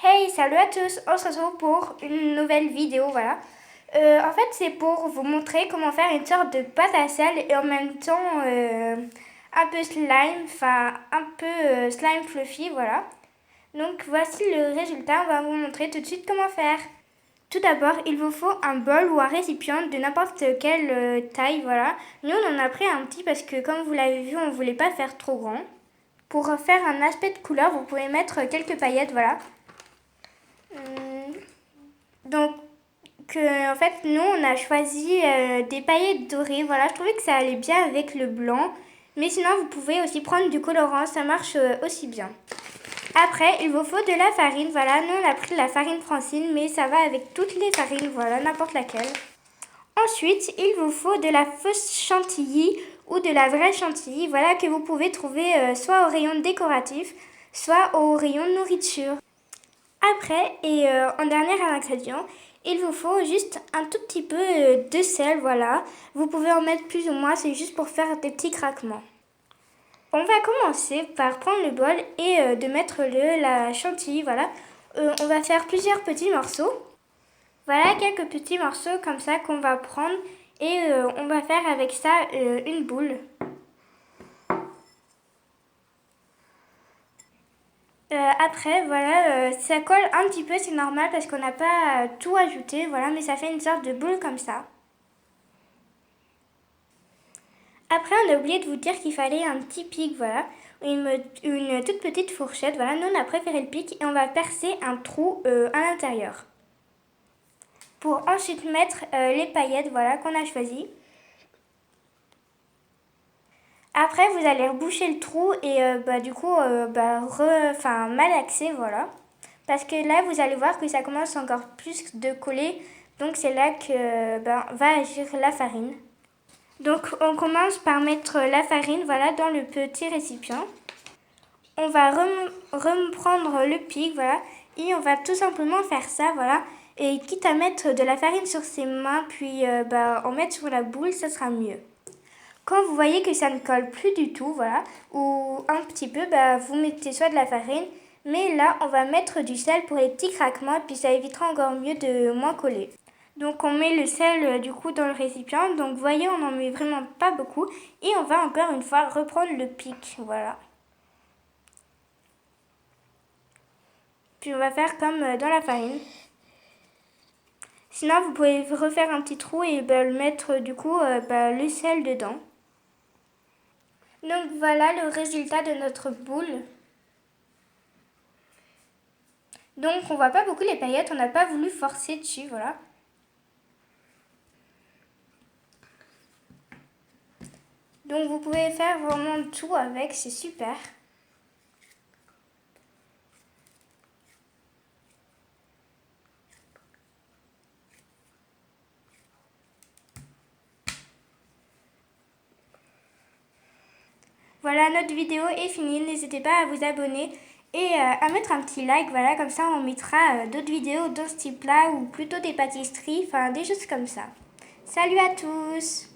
Hey, salut à tous, on se retrouve pour une nouvelle vidéo, voilà. En fait, c'est pour vous montrer comment faire une sorte de pâte à sel et en même temps un peu slime, enfin un peu slime fluffy, voilà. Donc voici le résultat, on va vous montrer tout de suite comment faire. Tout d'abord, il vous faut un bol ou un récipient de n'importe quelle taille, voilà. Nous, on en a pris un petit parce que comme vous l'avez vu, on ne voulait pas faire trop grand. Pour faire un aspect de couleur, vous pouvez mettre quelques paillettes, voilà. Donc, en fait, nous, on a choisi des paillettes dorées. Voilà, je trouvais que ça allait bien avec le blanc. Mais sinon, vous pouvez aussi prendre du colorant, ça marche aussi bien. Après, il vous faut de la farine. Voilà, nous, on a pris de la farine Francine, mais ça va avec toutes les farines, voilà, n'importe laquelle. Ensuite, il vous faut de la fausse chantilly ou de la vraie chantilly, voilà, que vous pouvez trouver soit au rayon décoratif, soit au rayon nourriture. Après, en dernier ingrédient, il vous faut juste un tout petit peu de sel, voilà. Vous pouvez en mettre plus ou moins, c'est juste pour faire des petits craquements. On va commencer par prendre le bol et de mettre la chantilly, voilà. On va faire plusieurs petits morceaux. Voilà quelques petits morceaux comme ça qu'on va prendre et on va faire avec ça une boule. Après, voilà, ça colle un petit peu, c'est normal parce qu'on n'a pas tout ajouté, voilà, mais ça fait une sorte de boule comme ça. Après, on a oublié de vous dire qu'il fallait un petit pic, voilà, une toute petite fourchette, voilà, nous on a préféré le pic et on va percer un trou à l'intérieur. Pour ensuite mettre les paillettes, voilà, qu'on a choisies. Après, vous allez reboucher le trou et du coup, malaxer, voilà. Parce que là, vous allez voir que ça commence encore plus de coller. Donc, c'est là que va agir la farine. Donc, on commence par mettre la farine, voilà, dans le petit récipient. On va reprendre le pic, voilà. Et on va tout simplement faire ça, voilà. Et quitte à mettre de la farine sur ses mains, puis en mettre sur la boule, ça sera mieux. Quand vous voyez que ça ne colle plus du tout, voilà, ou un petit peu, vous mettez soit de la farine, mais là, on va mettre du sel pour les petits craquements, et puis ça évitera encore mieux de moins coller. Donc on met le sel du coup dans le récipient, donc vous voyez, on n'en met vraiment pas beaucoup, et on va encore une fois reprendre le pic, voilà. Puis on va faire comme dans la farine. Sinon, vous pouvez refaire un petit trou et le mettre du coup le sel dedans. Donc voilà le résultat de notre boule. Donc on voit pas beaucoup les paillettes, on n'a pas voulu forcer dessus, voilà. Donc vous pouvez faire vraiment tout avec, c'est super. Voilà, notre vidéo est finie, n'hésitez pas à vous abonner et à mettre un petit like, voilà, comme ça on mettra d'autres vidéos dans ce type-là ou plutôt des pâtisseries, enfin des choses comme ça. Salut à tous!